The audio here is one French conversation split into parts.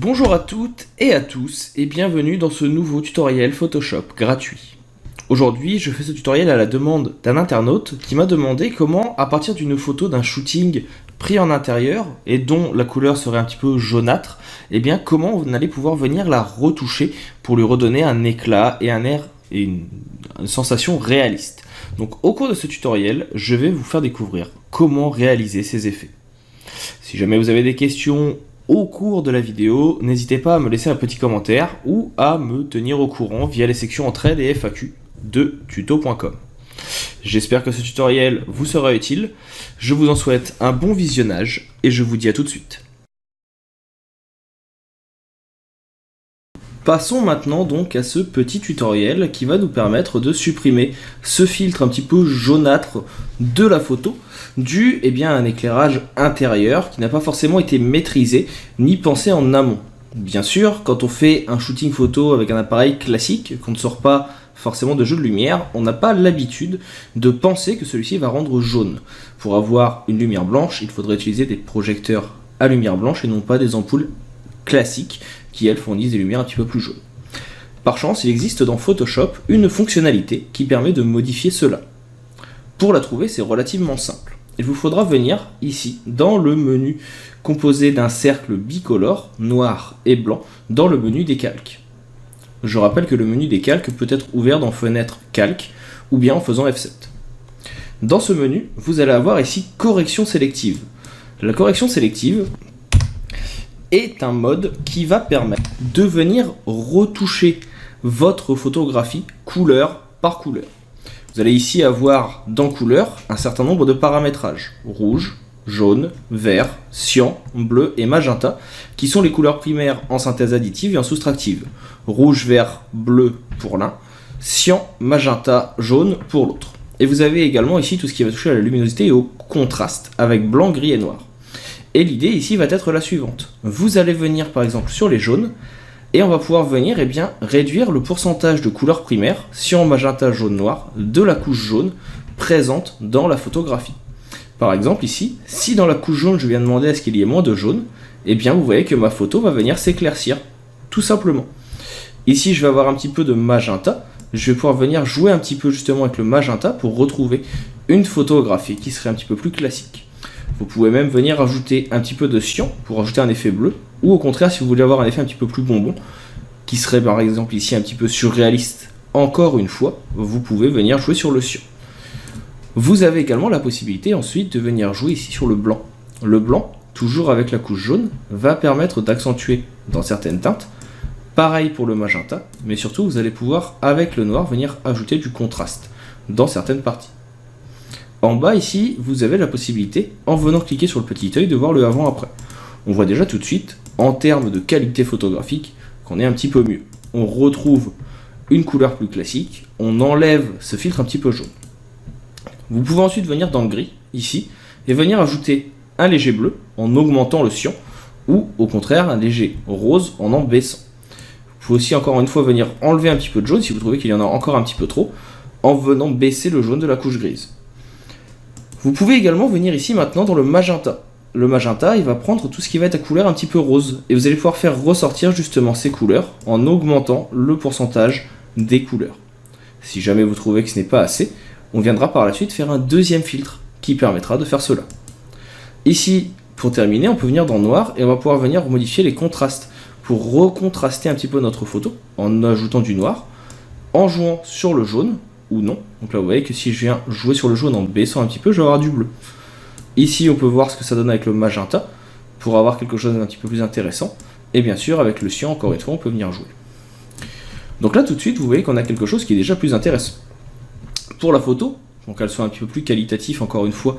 Bonjour à toutes et à tous et bienvenue dans ce nouveau tutoriel Photoshop gratuit. Aujourd'hui, je fais ce tutoriel à la demande d'un internaute qui m'a demandé comment, à partir d'une photo d'un shooting pris en intérieur et dont la couleur serait un petit peu jaunâtre, comment on allait pouvoir venir la retoucher pour lui redonner un éclat et un air et une sensation réaliste. Donc au cours de ce tutoriel, je vais vous faire découvrir comment réaliser ces effets. Si jamais vous avez des questions au cours de la vidéo, n'hésitez pas à me laisser un petit commentaire ou à me tenir au courant via les sections entraide et FAQ de tuto.com. J'espère que ce tutoriel vous sera utile, je vous en souhaite un bon visionnage et je vous dis à tout de suite. Passons maintenant donc à ce petit tutoriel qui va nous permettre de supprimer ce filtre un petit peu jaunâtre de la photo dû à un éclairage intérieur qui n'a pas forcément été maîtrisé ni pensé en amont. Bien sûr, quand on fait un shooting photo avec un appareil classique, qu'on ne sort pas forcément de jeu de lumière, on n'a pas l'habitude de penser que celui-ci va rendre jaune. Pour avoir une lumière blanche, il faudrait utiliser des projecteurs à lumière blanche et non pas des ampoules classiques qui elles fournissent des lumières un petit peu plus jaunes. Par chance, il existe dans Photoshop une fonctionnalité qui permet de modifier cela. Pour la trouver, c'est relativement simple. Il vous faudra venir ici, dans le menu composé d'un cercle bicolore, noir et blanc, dans le menu des calques. Je rappelle que le menu des calques peut être ouvert dans Fenêtre Calque, ou bien en faisant F7. Dans ce menu, vous allez avoir ici Correction sélective. La correction sélective est un mode qui va permettre de venir retoucher votre photographie couleur par couleur. Vous allez ici avoir dans couleur un certain nombre de paramétrages, rouge, jaune, vert, cyan, bleu et magenta, qui sont les couleurs primaires en synthèse additive et en soustractive. Rouge, vert, bleu pour l'un, cyan, magenta, jaune pour l'autre. Et vous avez également ici tout ce qui va toucher à la luminosité et au contraste, avec blanc, gris et noir. Et l'idée ici va être la suivante. Vous allez venir par exemple sur les jaunes, et on va pouvoir venir réduire le pourcentage de couleurs primaires, cyan, magenta, jaune, noir, de la couche jaune présente dans la photographie. Par exemple ici, si dans la couche jaune je viens demander à ce qu'il y ait moins de jaune, vous voyez que ma photo va venir s'éclaircir, tout simplement. Ici je vais avoir un petit peu de magenta, je vais pouvoir venir jouer un petit peu justement avec le magenta pour retrouver une photographie qui serait un petit peu plus classique. Vous pouvez même venir ajouter un petit peu de cyan pour ajouter un effet bleu, ou au contraire si vous voulez avoir un effet un petit peu plus bonbon, qui serait par exemple ici un petit peu surréaliste, encore une fois, vous pouvez venir jouer sur le cyan. Vous avez également la possibilité ensuite de venir jouer ici sur le blanc. Le blanc, toujours avec la couche jaune, va permettre d'accentuer dans certaines teintes. Pareil pour le magenta, mais surtout vous allez pouvoir avec le noir venir ajouter du contraste dans certaines parties. En bas ici, vous avez la possibilité, en venant cliquer sur le petit œil, de voir le avant-après. On voit déjà tout de suite, en termes de qualité photographique, qu'on est un petit peu mieux. On retrouve une couleur plus classique, on enlève ce filtre un petit peu jaune. Vous pouvez ensuite venir dans le gris, ici, et venir ajouter un léger bleu en augmentant le cyan, ou au contraire un léger rose en en baissant. Vous pouvez aussi encore une fois venir enlever un petit peu de jaune si vous trouvez qu'il y en a encore un petit peu trop, en venant baisser le jaune de la couche grise. Vous pouvez également venir ici maintenant dans le magenta. Le magenta, il va prendre tout ce qui va être à couleur un petit peu rose, et vous allez pouvoir faire ressortir justement ces couleurs en augmentant le pourcentage des couleurs. Si jamais vous trouvez que ce n'est pas assez, on viendra par la suite faire un deuxième filtre qui permettra de faire cela. Ici, pour terminer, on peut venir dans noir et on va pouvoir venir modifier les contrastes pour recontraster un petit peu notre photo en ajoutant du noir, en jouant sur le jaune ou non. Donc là vous voyez que si je viens jouer sur le jaune en baissant un petit peu, je vais avoir du bleu. Ici on peut voir ce que ça donne avec le magenta pour avoir quelque chose d'un petit peu plus intéressant. Et bien sûr avec le cyan, encore une fois, on peut venir jouer. Donc là tout de suite vous voyez qu'on a quelque chose qui est déjà plus intéressant. Pour la photo, donc qu'elle soit un petit peu plus qualitative, encore une fois,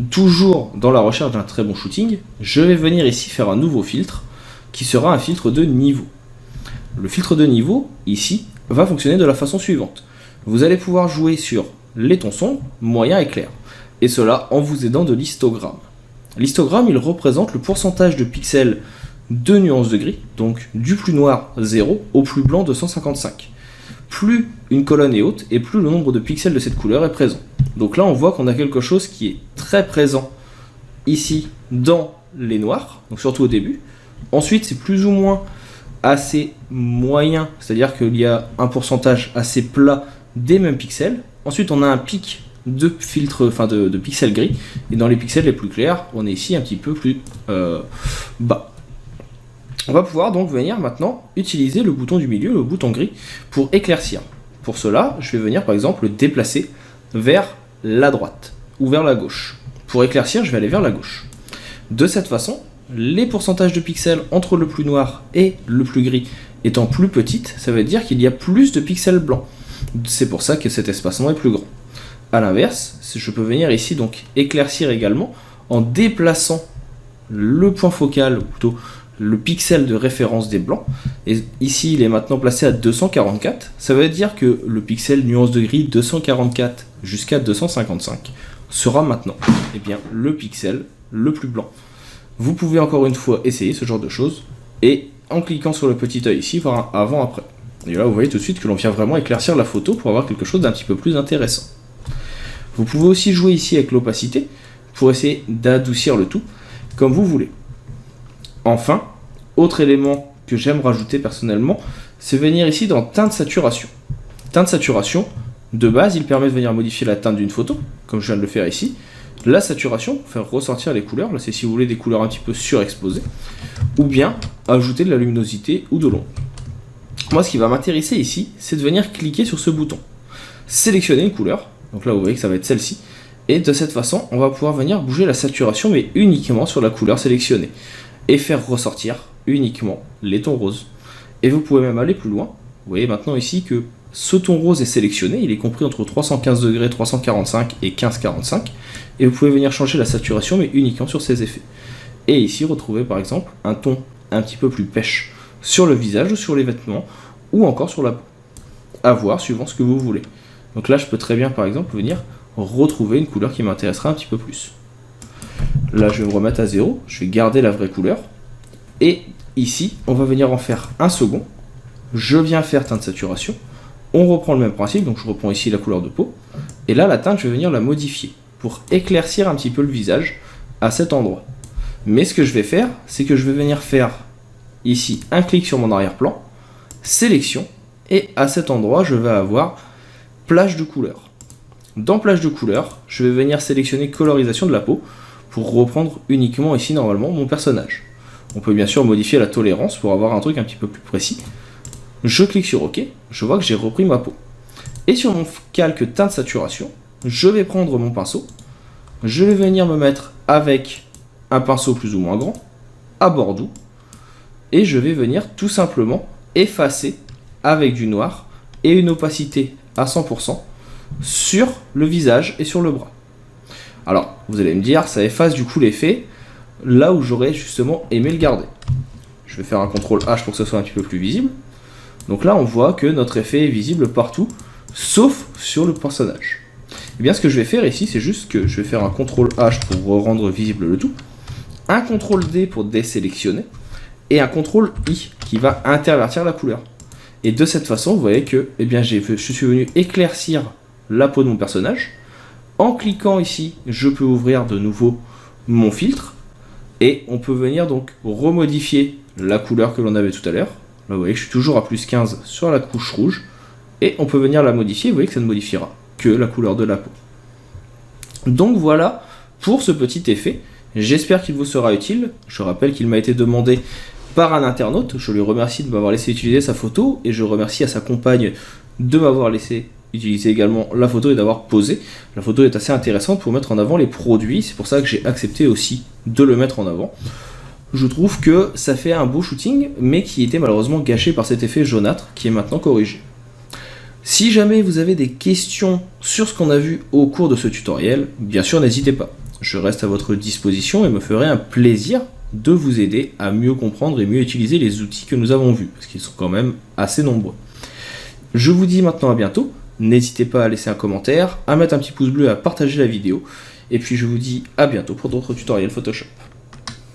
toujours dans la recherche d'un très bon shooting, je vais venir ici faire un nouveau filtre qui sera un filtre de niveau. Le filtre de niveau, ici, va fonctionner de la façon suivante. Vous allez pouvoir jouer sur les tons sombres, moyens et clairs. Et cela en vous aidant de l'histogramme. L'histogramme, il représente le pourcentage de pixels de nuances de gris, donc du plus noir 0 au plus blanc 255. Plus une colonne est haute et plus le nombre de pixels de cette couleur est présent. Donc là on voit qu'on a quelque chose qui est très présent ici dans les noirs, donc surtout au début, Ensuite, c'est plus ou moins assez moyen, c'est-à-dire qu'il y a un pourcentage assez plat des mêmes pixels. Ensuite, on a un pic de filtre, enfin de pixels gris, et dans les pixels les plus clairs, on est ici un petit peu plus bas. On va pouvoir donc venir maintenant utiliser le bouton du milieu, le bouton gris, pour éclaircir. Pour cela, je vais venir par exemple le déplacer vers la droite ou vers la gauche. Pour éclaircir, je vais aller vers la gauche. De cette façon, les pourcentages de pixels entre le plus noir et le plus gris étant plus petites, ça veut dire qu'il y a plus de pixels blancs. C'est pour ça que cet espacement est plus grand. A l'inverse, je peux venir ici donc éclaircir également en déplaçant le point focal, ou plutôt le pixel de référence des blancs. Et ici, il est maintenant placé à 244. Ça veut dire que le pixel nuance de gris 244 jusqu'à 255 sera maintenant le pixel le plus blanc. Vous pouvez encore une fois essayer ce genre de choses et en cliquant sur le petit œil ici, voir un avant-après. Et là, vous voyez tout de suite que l'on vient vraiment éclaircir la photo pour avoir quelque chose d'un petit peu plus intéressant. Vous pouvez aussi jouer ici avec l'opacité pour essayer d'adoucir le tout comme vous voulez. Enfin, autre élément que j'aime rajouter personnellement, c'est venir ici dans teinte saturation. Teinte saturation, de base, il permet de venir modifier la teinte d'une photo, comme je viens de le faire ici. La saturation, pour faire ressortir les couleurs, là c'est si vous voulez des couleurs un petit peu surexposées, ou bien ajouter de la luminosité ou de l'ombre. Moi, ce qui va m'intéresser ici, c'est de venir cliquer sur ce bouton. Sélectionner une couleur, donc là vous voyez que ça va être celle-ci, et de cette façon, on va pouvoir venir bouger la saturation, mais uniquement sur la couleur sélectionnée, et faire ressortir uniquement les tons roses. Et vous pouvez même aller plus loin. Vous voyez maintenant ici que ce ton rose est sélectionné, il est compris entre 315 degrés, 345 et 1545, et vous pouvez venir changer la saturation, mais uniquement sur ces effets. Et ici, retrouver par exemple un ton un petit peu plus pêche sur le visage ou sur les vêtements, ou encore sur la peau. À voir suivant ce que vous voulez. Donc là, je peux très bien par exemple venir retrouver une couleur qui m'intéressera un petit peu plus. Là, je vais me remettre à 0, je vais garder la vraie couleur, et ici, on va venir en faire un second. Je viens faire teinte saturation, on reprend le même principe, donc je reprends ici la couleur de peau, et là, la teinte, je vais venir la modifier pour éclaircir un petit peu le visage à cet endroit. Mais ce que je vais faire, c'est que je vais venir faire ici un clic sur mon arrière-plan, sélection, et à cet endroit, je vais avoir plage de couleurs. Dans plage de couleurs, je vais venir sélectionner colorisation de la peau pour reprendre uniquement ici normalement mon personnage. On peut bien sûr modifier la tolérance pour avoir un truc un petit peu plus précis. Je clique sur OK, je vois que j'ai repris ma peau. Et sur mon calque teinte saturation, je vais prendre mon pinceau, je vais venir me mettre avec un pinceau plus ou moins grand, à bordeaux, et je vais venir tout simplement effacer avec du noir et une opacité à 100% sur le visage et sur le bras. Alors, vous allez me dire, ça efface du coup l'effet là où j'aurais justement aimé le garder. Je vais faire un CTRL H pour que ce soit un petit peu plus visible. Donc là, on voit que notre effet est visible partout, sauf sur le personnage. Et bien, ce que je vais faire ici, c'est juste que je vais faire un CTRL H pour rendre visible le tout, un CTRL D pour désélectionner, et un CTRL I qui va intervertir la couleur. Et de cette façon, vous voyez que je suis venu éclaircir la peau de mon personnage. En cliquant ici, je peux ouvrir de nouveau mon filtre, et on peut venir donc remodifier la couleur que l'on avait tout à l'heure. Là, vous voyez que je suis toujours à plus 15 sur la couche rouge, et on peut venir la modifier, vous voyez que ça ne modifiera que la couleur de la peau. Donc voilà pour ce petit effet, j'espère qu'il vous sera utile. Je rappelle qu'il m'a été demandé par un internaute, je lui remercie de m'avoir laissé utiliser sa photo, et je remercie à sa compagne de m'avoir laissé utiliser également la photo et d'avoir posé. La photo est assez intéressante pour mettre en avant les produits, c'est pour ça que j'ai accepté aussi de le mettre en avant. Je trouve que ça fait un beau shooting, mais qui était malheureusement gâché par cet effet jaunâtre qui est maintenant corrigé. Si jamais vous avez des questions sur ce qu'on a vu au cours de ce tutoriel, bien sûr n'hésitez pas. Je reste à votre disposition et me ferai un plaisir de vous aider à mieux comprendre et mieux utiliser les outils que nous avons vus, parce qu'ils sont quand même assez nombreux. Je vous dis maintenant à bientôt, n'hésitez pas à laisser un commentaire, à mettre un petit pouce bleu, à partager la vidéo, et puis je vous dis à bientôt pour d'autres tutoriels Photoshop.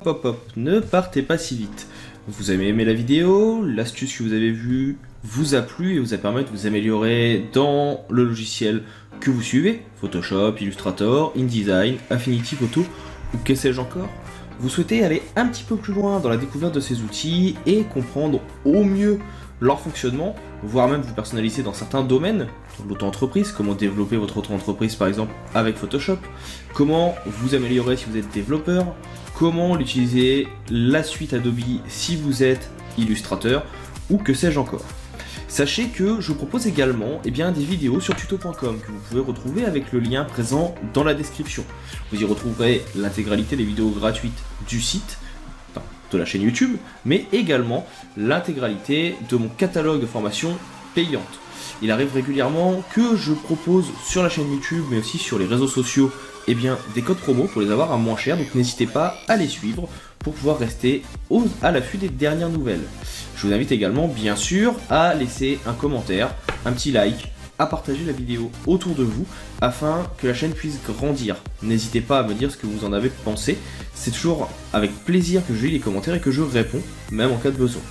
Hop hop, ne partez pas si vite. Vous avez aimé la vidéo, l'astuce que vous avez vue vous a plu et vous a permis de vous améliorer dans le logiciel que vous suivez, Photoshop, Illustrator, InDesign, Affinity Photo ou que sais-je encore. vous souhaitez aller un petit peu plus loin dans la découverte de ces outils et comprendre au mieux leur fonctionnement, voire même vous personnaliser dans certains domaines, l'auto-entreprise, comment développer votre auto-entreprise par exemple avec Photoshop, comment vous améliorer si vous êtes développeur, comment l'utiliser la suite Adobe si vous êtes illustrateur, ou que sais-je encore. Sachez que je propose également des vidéos sur tuto.com que vous pouvez retrouver avec le lien présent dans la description. Vous y retrouverez l'intégralité des vidéos gratuites du site, de la chaîne YouTube, mais également l'intégralité de mon catalogue de formations payantes. Il arrive régulièrement que je propose sur la chaîne YouTube, mais aussi sur les réseaux sociaux, des codes promo pour les avoir à moins cher, donc n'hésitez pas à les suivre pour pouvoir rester à l'affût des dernières nouvelles. Je vous invite également, bien sûr, à laisser un commentaire, un petit like, à partager la vidéo autour de vous afin que la chaîne puisse grandir. N'hésitez pas à me dire ce que vous en avez pensé, c'est toujours avec plaisir que je lis les commentaires et que je réponds, même en cas de besoin.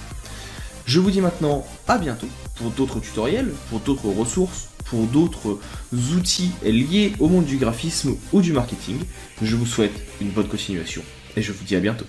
Je vous dis maintenant à bientôt pour d'autres tutoriels, pour d'autres ressources, pour d'autres outils liés au monde du graphisme ou du marketing. Je vous souhaite une bonne continuation et je vous dis à bientôt.